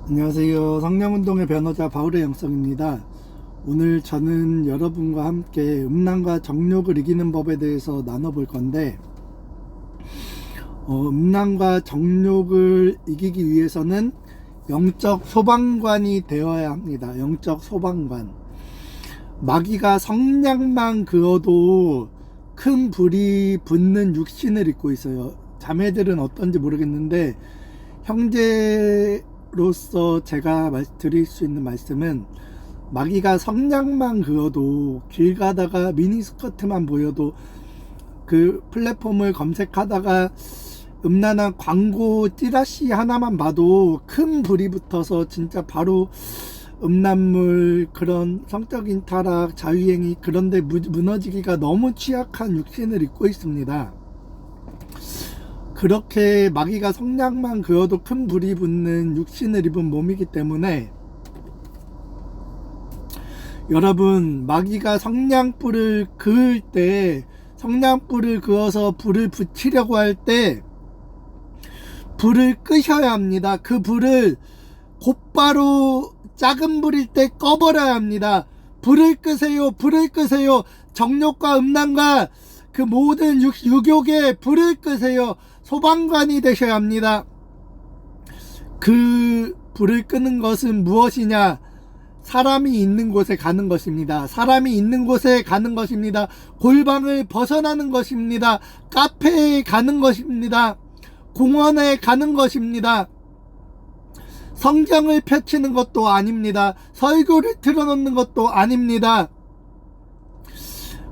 안녕하세요. 성령운동의 변호자 바울의 영성입니다. 오늘 저는 여러분과 함께 음란과 정욕을 이기는 법에 대해서 나눠볼 건데, 음란과 정욕을 이기기 위해서는 영적 소방관이 되어야 합니다. 영적 소방관. 마귀가 성냥만 그어도 큰 불이 붙는 육신을 입고 있어요. 자매들은 어떤지 모르겠는데, 형제로서 제가 드릴 수 있는 말씀은, 마귀가 성냥만 그어도, 길 가다가 미니스커트만 보여도 그 플랫폼을 검색하다가 음란한 광고 찌라시 하나만 봐도 큰 불이 붙어서 진짜 바로 음란물, 그런 성적인 타락, 자유행위, 그런데 무너지기가 너무 취약한 육신을 입고 있습니다. 그렇게 마귀가 성냥만 그어도 큰 불이 붙는 육신을 입은 몸이기 때문에, 여러분, 마귀가 성냥불을 그을 때, 성냥불을 그어서 불을 붙이려고 할 때 불을 끄셔야 합니다. 그 불을 곧바로 작은 불일 때 꺼버려야 합니다. 불을 끄세요. 불을 끄세요. 정욕과 음란과 그 모든 유욕에 불을 끄세요. 소방관이 되셔야 합니다. 그 불을 끄는 것은 무엇이냐? 사람이 있는 곳에 가는 것입니다. 사람이 있는 곳에 가는 것입니다. 골방을 벗어나는 것입니다. 카페에 가는 것입니다. 공원에 가는 것입니다. 성경을 펼치는 것도 아닙니다. 설교를 틀어놓는 것도 아닙니다.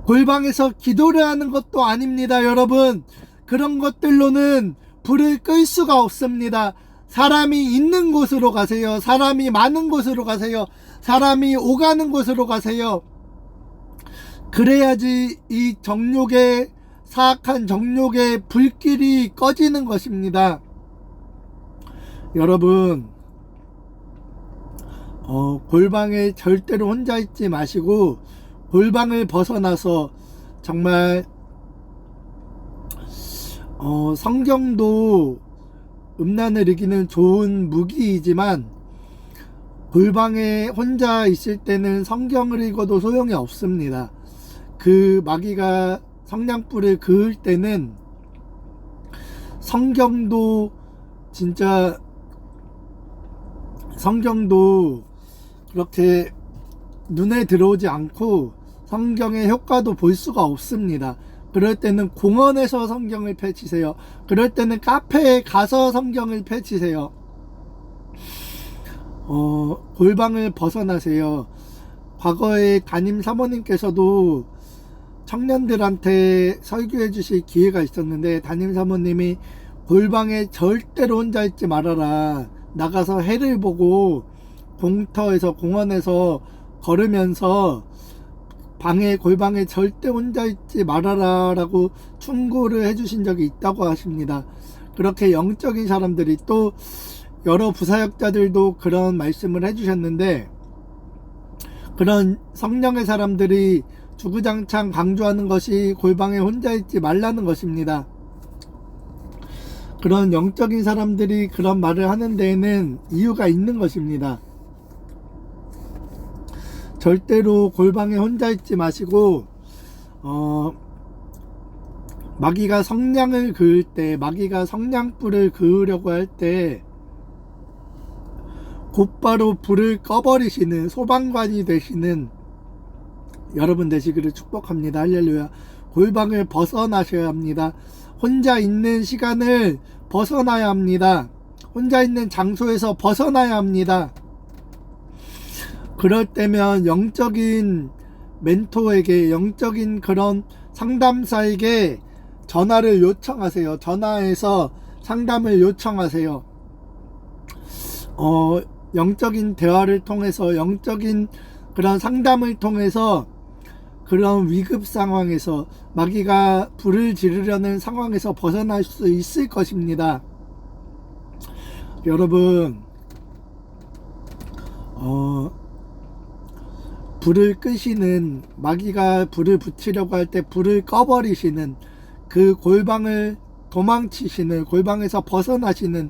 골방에서 기도를 하는 것도 아닙니다. 여러분, 그런 것들로는 불을 끌 수가 없습니다. 사람이 있는 곳으로 가세요. 사람이 많은 곳으로 가세요. 사람이 오가는 곳으로 가세요. 그래야지 이 정욕의, 사악한 정욕의 불길이 꺼지는 것입니다. 여러분, 골방에 절대로 혼자 있지 마시고 골방을 벗어나서 정말 성경도 음란을 이기는 좋은 무기이지만, 골방에 혼자 있을 때는 성경을 읽어도 소용이 없습니다. 그 마귀가 성냥불을 그을 때는 성경도 진짜, 성경도 그렇게 눈에 들어오지 않고 성경의 효과도 볼 수가 없습니다. 그럴 때는 공원에서 성경을 펼치세요. 그럴 때는 카페에 가서 성경을 펼치세요. 골방을 벗어나세요. 과거에 담임 사모님께서도 청년들한테 설교해 주실 기회가 있었는데, 담임 사모님이 골방에 절대로 혼자 있지 말아라. 나가서 해를 보고 공터에서, 공원에서 걸으면서 골방에 절대 혼자 있지 말아라 라고 충고를 해주신 적이 있다고 하십니다. 그렇게 영적인 사람들이, 또 여러 부사역자들도 그런 말씀을 해주셨는데, 그런 성령의 사람들이 주구장창 강조하는 것이 골방에 혼자 있지 말라는 것입니다. 그런 영적인 사람들이 그런 말을 하는 데에는 이유가 있는 것입니다. 절대로 골방에 혼자 있지 마시고, 마귀가 성냥을 그을 때, 마귀가 성냥불을 그으려고 할 때 곧바로 불을 꺼버리시는 소방관이 되시는 여러분 되시기를 축복합니다. 할렐루야. 골방을 벗어나셔야 합니다. 혼자 있는 시간을 벗어나야 합니다. 혼자 있는 장소에서 벗어나야 합니다. 그럴 때면 영적인 멘토에게, 영적인 그런 상담사에게 전화를 요청하세요. 전화해서 상담을 요청하세요. 영적인 대화를 통해서, 영적인 그런 상담을 통해서 그런 위급 상황에서, 마귀가 불을 지르려는 상황에서 벗어날 수 있을 것입니다. 여러분, 불을 끄시는, 마귀가 불을 붙이려고 할 때 불을 꺼버리시는, 그 골방을 도망치시는, 골방에서 벗어나시는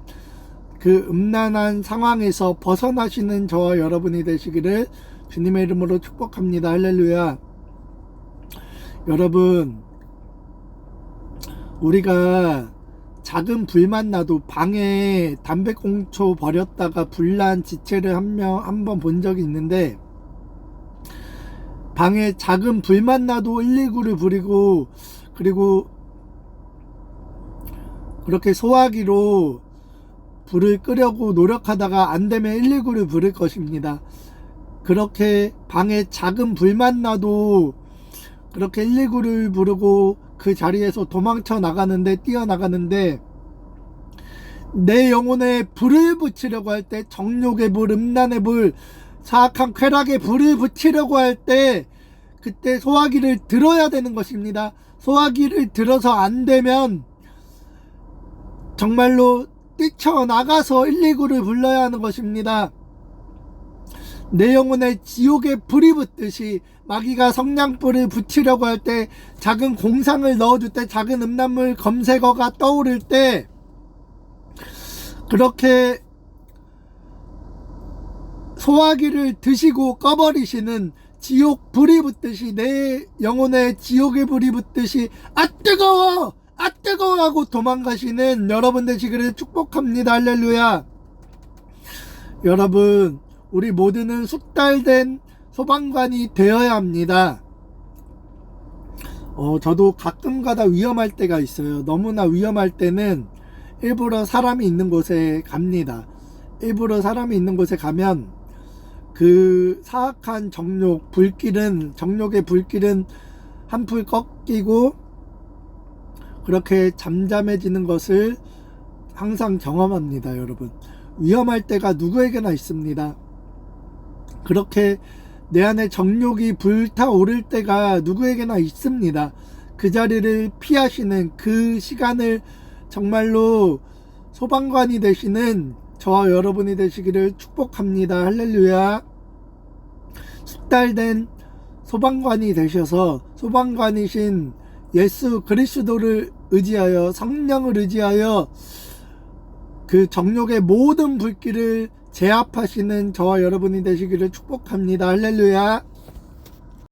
그 음란한 상황에서 벗어나시는 저와 여러분이 되시기를 주님의 이름으로 축복합니다. 할렐루야. 여러분, 우리가 작은 불만 나도 방에 담배꽁초 버렸다가 불난 지체를 한 번 본 적이 있는데, 방에 작은 불만 나도 119를 부리고, 그리고 그렇게 소화기로 불을 끄려고 노력하다가 안 되면 119를 부를 것입니다. 그렇게 방에 작은 불만 나도 그렇게 119를 부르고 그 자리에서 도망쳐 나가는데, 뛰어나가는데, 내 영혼에 불을 붙이려고 할 때, 정욕의 불, 음란의 불, 사악한 쾌락의 불을 붙이려고 할 때, 그때 소화기를 들어야 되는 것입니다. 소화기를 들어서 안 되면 정말로 뛰쳐나가서 119를 불러야 하는 것입니다. 내 영혼에 지옥의 불이 붙듯이 마귀가 성냥불을 붙이려고 할 때, 작은 공상을 넣어줄 때, 작은 음란물 검색어가 떠오를 때, 그렇게 소화기를 드시고 꺼버리시는 지옥 불이 붙듯이, 내 영혼에 지옥의 불이 붙듯이 아 뜨거워! 아 뜨거워! 하고 도망가시는 여러분 되시기를 축복합니다. 할렐루야. 여러분, 우리 모두는 숙달된 소방관이 되어야 합니다. 저도 가끔가다 위험할 때가 있어요. 너무나 위험할 때는 일부러 사람이 있는 곳에 갑니다. 일부러 사람이 있는 곳에 가면 그 사악한 정욕의 불길은 한풀 꺾이고 그렇게 잠잠해지는 것을 항상 경험합니다. 여러분, 위험할 때가 누구에게나 있습니다. 그렇게 내 안에 정욕이 불타오를 때가 누구에게나 있습니다. 그 자리를 피하시는, 그 시간을 정말로 소방관이 되시는 저와 여러분이 되시기를 축복합니다. 할렐루야. 숙달된 소방관이 되셔서, 소방관이신 예수 그리스도를 의지하여, 성령을 의지하여 그 정욕의 모든 불길을 제압하시는 저와 여러분이 되시기를 축복합니다. 할렐루야.